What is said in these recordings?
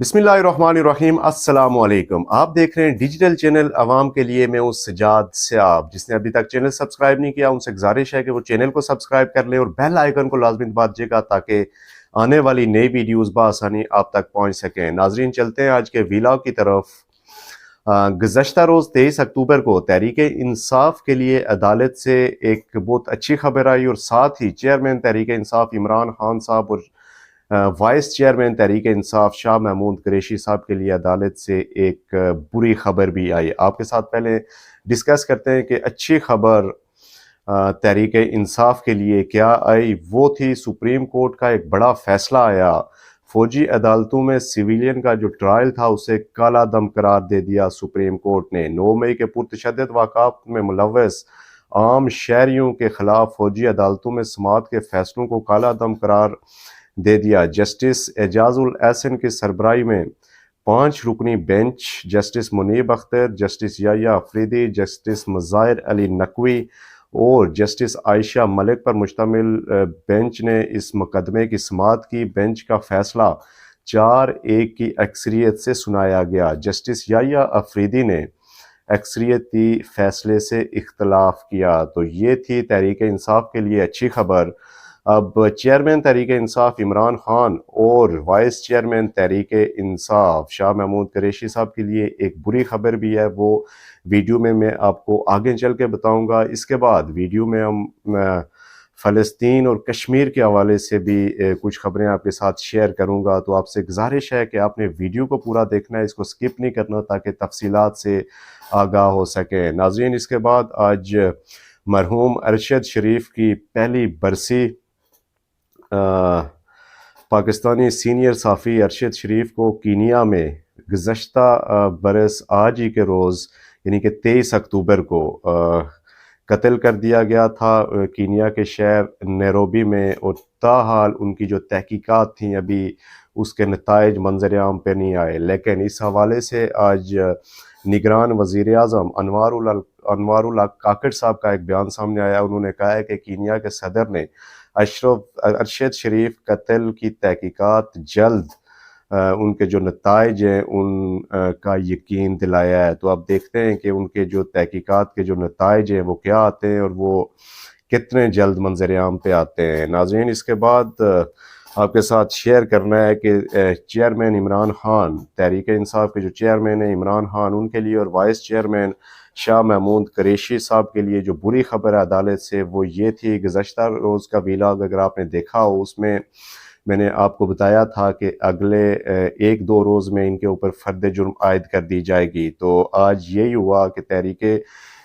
बिस्मिल्लाहिर्रहमानिर्रहीम अस्सलाम वालेकुम। आप देख रहे हैं डिजिटल चैनल अवाम के लिए। मैं हूं सजाद सियाब। जिसने अभी तक चैनल सब्सक्राइब नहीं किया उनसे गुजारिश है कि वो चैनल को सब्सक्राइब कर लें और बेल आइकन को लाजमी दबा दीजिएगा ताकि आने वाली नई वीडियोस बआसानी आप तक पहुंच सकें। नाजरीन, चलते हैं आज के व्लॉग की तरफ। गुज़श्ता रोज़ 23 अक्टूबर को तहरीक इंसाफ के लिए अदालत से एक बहुत अच्छी खबर आई और साथ ही चेयरमैन तहरीक इंसाफ इमरान खान साहब और वाइस चेयरमैन तहरीक इंसाफ शाह महमूद कुरैशी साहब के लिए अदालत से एक बुरी खबर भी आई। आपके साथ पहले डिस्कस करते हैं कि अच्छी खबर तहरीक इंसाफ के लिए क्या आई। वो थी सुप्रीम कोर्ट का एक बड़ा फैसला आया। फौजी अदालतों में सिविलियन का जो ट्रायल था उसे काला दम करार दे दिया सुप्रीम कोर्ट ने। 9 मई के पुरतशद्दुद वाक़ात में मुलव्वस आम शहरियों के खिलाफ फौजी अदालतों में समाअत के फैसलों को काला दम करार दे दिया। जस्टिस एजाजुल एहसन की सरबराही में 5 रुकनी bench justice Munib Akhtar, justice Yahya Afridi, justice Mazahar Ali Naqvi और जस्टिस आयशा मलिक पर मुश्तमिल बेंच ने इस मुकदमे की समाअत की। बेंच का फैसला 4-1 की अक्सरियत से सुनाया गया। जस्टिस याया अफरीदी ने अक्सरियती फैसले से इख्तलाफ किया। तो ये थी तहरीक इंसाफ के लिए अच्छी खबर। अब चेयरमैन तहरीक इंसाफ इमरान खान और वाइस चेयरमैन तहरीक इंसाफ शाह महमूद कुरैशी साहब के लिए एक बुरी खबर भी है। वो वीडियो में मैं आपको आगे चल के बताऊंगा। इसके बाद वीडियो में हम फ़लस्तीन और कश्मीर के हवाले से भी कुछ खबरें आपके साथ शेयर करूंगा। तो आपसे गुजारिश है कि आपने वीडियो को पूरा देखना है, इसको स्किप नहीं करना ताकि तफसीलात से आगाह हो सके। नाज़रीन, इसके बाद आज मरहूम अरशद शरीफ की पहली बरसी पाकिस्तानी सीनियर साफ़ी अरशद शरीफ को कीनिया में गुज़श्ता बरस आज ही के रोज़ यानी कि 23 अक्टूबर को कत्ल कर दिया गया था कीनिया के शहर नैरोबी में। और ताहाल उनकी जो तहकीकात थी अभी उसके नताइज मंजर आम पे नहीं आए। लेकिन इस हवाले से आज निगरान वज़ीर आज़म अनवारुल हक काकड़ साहब का एक बयान सामने आया। उन्होंने कहा है कि कीनिया के सदर ने अरशद शरीफ कत्ल की तहकीकात जल्द उनके जो नताइज हैं उन का यकीन दिलाया है। तो अब देखते हैं कि उनके जो तहकीकात के जो नताइज हैं वो क्या आते हैं और वो कितने जल्द मंजर आम पे आते हैं। नाज़रीन, इसके बाद आपके साथ शेयर करना है कि चेयरमैन इमरान खान, तहरीक इंसाफ के जो चेयरमैन है इमरान खान, उनके लिए और वाइस चेयरमैन शाह महमूद कुरैशी साहब के लिए जो बुरी खबर है अदालत से वो ये थी। गुज़श्ता रोज़ का व्लॉग अगर आपने देखा हो उसमें मैंने आपको बताया था कि अगले 1-2 रोज़ में इनके ऊपर फ़र्द जुर्म आयद कर दी जाएगी। तो आज यही हुआ कि तहरीक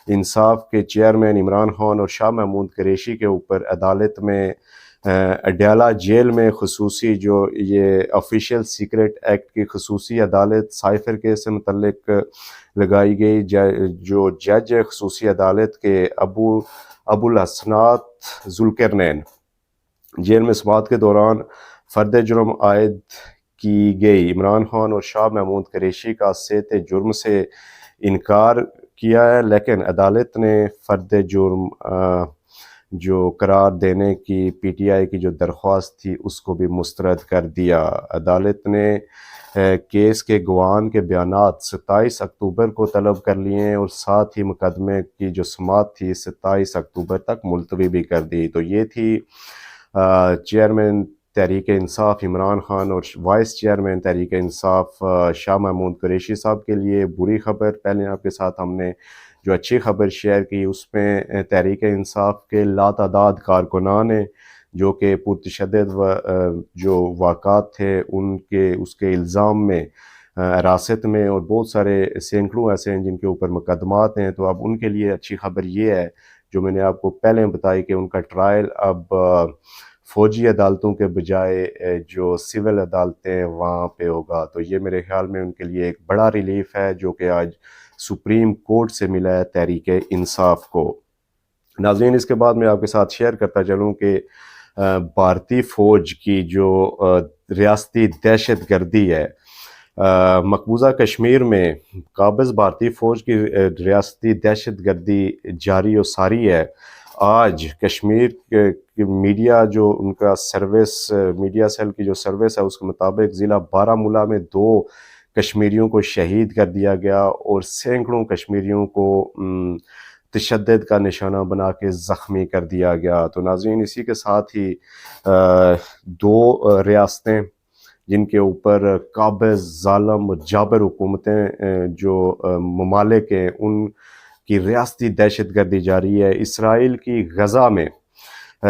इंसाफ के चेयरमैन इमरान खान और शाह महमूद कुरैशी के ऊपर अदालत में अडयाला जेल में खसूसी जो ये ऑफिशियल सीक्रेट एक्ट की खसूसी अदालत साइफर केस से मुतल्लिक लगाई गई। जो जज है खसूसी अदालत के अबुल हसनात जुल्करनैन, जेल में समाअत के दौरान फ़र्द जुर्म आयद की गई। इमरान खान और शाह महमूद कुरैशी का सेते जुर्म से इनकार किया है, लेकिन अदालत ने फ़र्द जुर्म जो करार देने की पीटीआई की जो दरख्वास्त थी उसको भी मुस्तरद कर दिया। अदालत ने केस के गवाहान के बयानात 27 अक्टूबर को तलब कर लिए हैं और साथ ही मुकदमे की जो समाअत थी 27 अक्टूबर तक मुलतवी भी कर दी। तो ये थी चेयरमैन तहरीक इंसाफ इमरान खान और वाइस चेयरमैन तहरीक इंसाफ शाह महमूद कुरैशी साहब के लिए बुरी खबर। पहले आपके साथ हमने जो अच्छी खबर शेयर की उसमें तहरीक इंसाफ के लातादाद कारकुनान हैं जो कि पुरतशद्दुद जो वाक़ात थे उसके इल्ज़ाम में हिरासत में और बहुत सारे सैकड़ों ऐसे हैं जिनके ऊपर मुकदमात हैं। तो अब उनके लिए अच्छी खबर ये है जो मैंने आपको पहले बताई कि उनका ट्रायल अब फ़ौजी अदालतों के बजाय जो सिविल अदालतें हैं वहाँ पे होगा। तो ये मेरे ख्याल में उनके लिए एक बड़ा रिलीफ है जो कि आज सुप्रीम कोर्ट से मिला है तहरीक इंसाफ को। नाज़रीन, इसके बाद मैं आपके साथ शेयर करता चलूँ कि भारतीय फ़ौज की जो रियासती दहशत गर्दी है मकबूजा कश्मीर में काबिज़ भारतीय फ़ौज की रियासती दहशत गर्दी जारी और सारी है। آج کشمیر کے میڈیا جو ان کا سروس میڈیا سیل کی جو سروس ہے اس کے مطابق ضلع بارہمولہ میں 2 کشمیریوں کو شہید کر دیا گیا اور سینکڑوں کشمیریوں کو تشدد کا نشانہ بنا کے زخمی کر دیا گیا۔ تو ناظرین اسی کے ساتھ ہی 2 ریاستیں جن کے اوپر قابض ظالم جابر حکومتیں جو ممالک ہیں ان کی ریاستی دہشت گردی جاری ہے۔ اسرائیل کی غزہ میں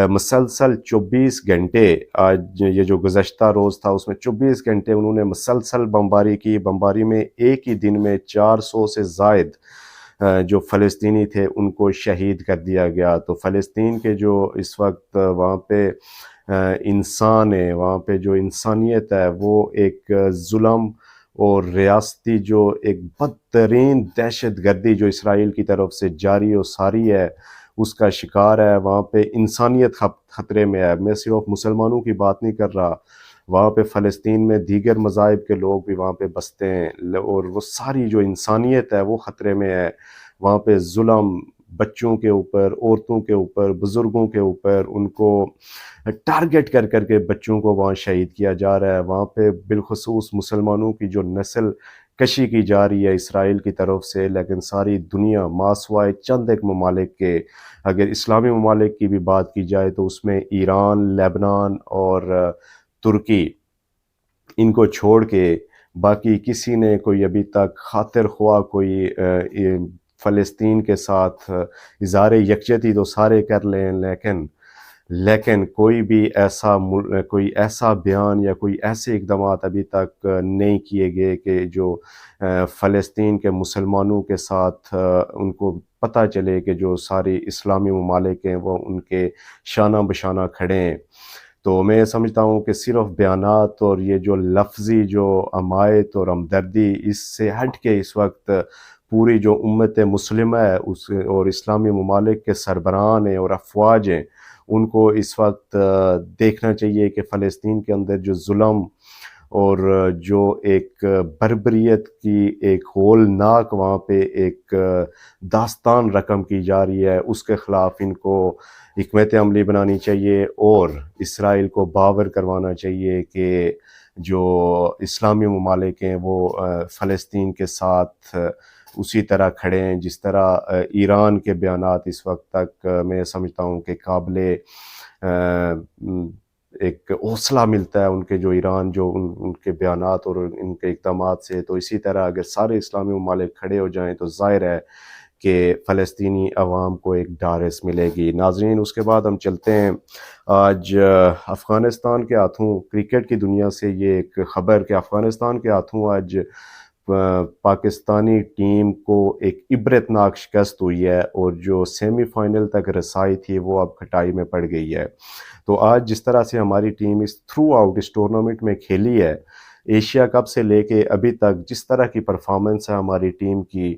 مسلسل 24 گھنٹے، آج یہ جو گزشتہ روز تھا اس میں 24 گھنٹے انہوں نے مسلسل بمباری کی۔ بمباری میں ایک ہی دن میں 400 سے زائد جو فلسطینی تھے ان کو شہید کر دیا گیا۔ تو فلسطین کے جو اس وقت وہاں پہ انسان ہے، وہاں پہ جو انسانیت ہے وہ ایک ظلم اور ریاستی جو ایک بدترین دہشت گردی جو اسرائیل کی طرف سے جاری و ساری ہے اس کا شکار ہے۔ وہاں پہ انسانیت خطرے میں ہے۔ میں صرف مسلمانوں کی بات نہیں کر رہا، وہاں پہ فلسطین میں دیگر مذاہب کے لوگ بھی وہاں پہ بستے ہیں اور وہ ساری جو انسانیت ہے وہ خطرے میں ہے۔ وہاں پہ ظلم بچوں کے اوپر، عورتوں کے اوپر، بزرگوں کے اوپر، ان کو ٹارگٹ کر کر کے بچوں کو وہاں شہید کیا جا رہا ہے۔ وہاں پہ بالخصوص مسلمانوں کی جو نسل کشی کی جا رہی ہے اسرائیل کی طرف سے، لیکن ساری دنیا ماسوائے چند ایک ممالک کے، اگر اسلامی ممالک کی بھی بات کی جائے تو اس میں ایران، لیبنان اور ترکی، ان کو چھوڑ کے باقی کسی نے کوئی ابھی تک خاطر خواہ کوئی فلسطین کے ساتھ اظہار یکجہتی تو سارے کر لیں، لیکن کوئی بھی ایسا بیان یا کوئی ایسے اقدامات ابھی تک نہیں کیے گئے کہ جو فلسطین کے مسلمانوں کے ساتھ ان کو پتہ چلے کہ جو ساری اسلامی ممالک ہیں وہ ان کے شانہ بشانہ کھڑے ہیں۔ تو میں سمجھتا ہوں کہ صرف بیانات اور یہ جو لفظی جو عمایت اور ہمدردی، اس سے ہٹ کے اس وقت پوری جو امت مسلمہ ہے اور اسلامی ممالک کے سربراہان ہیں اور افواج ہیں ان کو اس وقت دیکھنا چاہیے کہ فلسطین کے اندر جو ظلم اور جو ایک بربریت کی ایک ہولناک وہاں پہ ایک داستان رقم کی جا رہی ہے اس کے خلاف ان کو حکمت عملی بنانی چاہیے اور اسرائیل کو باور کروانا چاہیے کہ جو اسلامی ممالک ہیں وہ فلسطین کے ساتھ اسی طرح کھڑے ہیں جس طرح ایران کے بیانات اس وقت تک میں سمجھتا ہوں کہ قابل ایک حوصلہ ملتا ہے ان کے جو ایران جو ان کے بیانات اور ان کے اقدامات سے۔ تو اسی طرح اگر سارے اسلامی ممالک کھڑے ہو جائیں تو ظاہر ہے کہ فلسطینی عوام کو ایک ڈھارس ملے گی۔ ناظرین اس کے بعد ہم چلتے ہیں آج افغانستان کے ہاتھوں، کرکٹ کی دنیا سے یہ ایک خبر کہ افغانستان کے ہاتھوں آج پاکستانی ٹیم کو ایک عبرتناک شکست ہوئی ہے اور جو سیمی فائنل تک رسائی تھی وہ اب کھٹائی میں پڑ گئی ہے۔ تو آج جس طرح سے ہماری ٹیم اس تھرو آؤٹ اس ٹورنامنٹ میں کھیلی ہے، ایشیا کپ سے لے کے ابھی تک جس طرح کی پرفارمنس ہے ہماری ٹیم کی،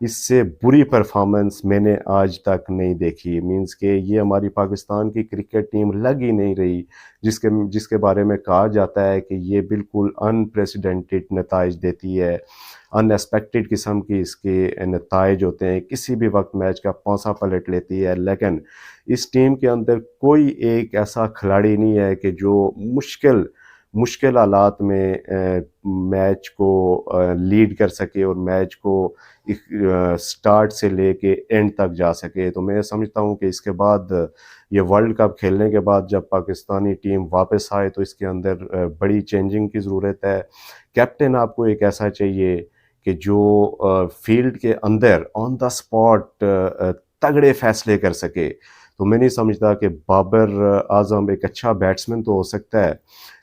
اس سے بری پرفارمنس میں نے آج تک نہیں دیکھی۔ مینز کہ یہ ہماری پاکستان کی کرکٹ ٹیم لگ ہی نہیں رہی جس کے بارے میں کہا جاتا ہے کہ یہ بالکل انپریسیڈنٹڈ نتائج دیتی ہے، ان ایکسپیکٹڈ قسم کی اس کے نتائج ہوتے ہیں، کسی بھی وقت میچ کا پانسا پلٹ لیتی ہے۔ لیکن اس ٹیم کے اندر کوئی ایک ایسا کھلاڑی نہیں ہے کہ جو مشکل حالات میں میچ کو لیڈ کر سکے اور میچ کو سٹارٹ سے لے کے اینڈ تک جا سکے۔ تو میں سمجھتا ہوں کہ اس کے بعد یہ ورلڈ کپ کھیلنے کے بعد جب پاکستانی ٹیم واپس آئے تو اس کے اندر بڑی چینجنگ کی ضرورت ہے۔ کیپٹن آپ کو ایک ایسا چاہیے کہ جو فیلڈ کے اندر آن دا سپاٹ تگڑے فیصلے کر سکے۔ تو میں نہیں سمجھتا کہ بابر اعظم ایک اچھا بیٹسمن تو ہو سکتا ہے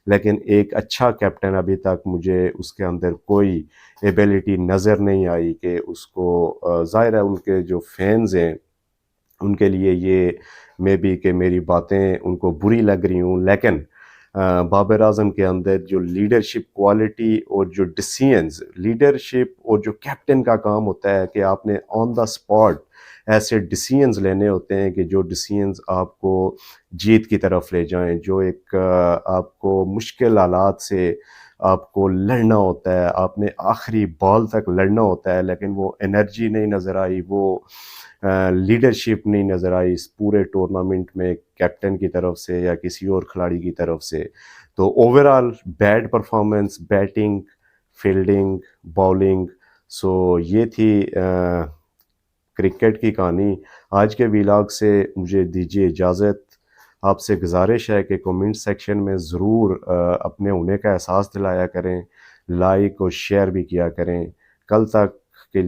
لیکن ایک اچھا کیپٹن ابھی تک مجھے اس کے اندر کوئی ایبیلٹی نظر نہیں آئی کہ اس کو ظاہر ہے ان کے جو فینز ہیں ان کے لیے یہ میں بھی کہ میری باتیں ان کو بری لگ رہی ہوں، لیکن بابر اعظم کے اندر جو لیڈرشپ کوالٹی اور جو ڈیسیژنز، لیڈرشپ اور جو کیپٹن کا کام ہوتا ہے کہ آپ نے آن دا سپاٹ ایسے ڈیسیژنز لینے ہوتے ہیں کہ جو ڈیسیژنز آپ کو جیت کی طرف لے جائیں، جو ایک آپ کو مشکل حالات سے آپ کو لڑنا ہوتا ہے, آپ نے آخری بال تک لڑنا ہوتا ہے, لیکن وہ انرجی نہیں نظر آئی, وہ لیڈرشپ نہیں نظر آئی اس پورے ٹورنامنٹ میں کیپٹن کی طرف سے یا کسی اور کھلاڑی کی طرف سے. تو overall bad performance, batting, fielding, bowling. So یہ تھی کرکٹ کی کہانی. آج کے ویلاگ سے مجھے دیجیے اجازت. آپ سے گزارش ہے کہ کومنٹ سیکشن میں ضرور اپنے ہونے کا احساس دلایا کریں, لائک اور شیئر بھی کیا کریں. کل تک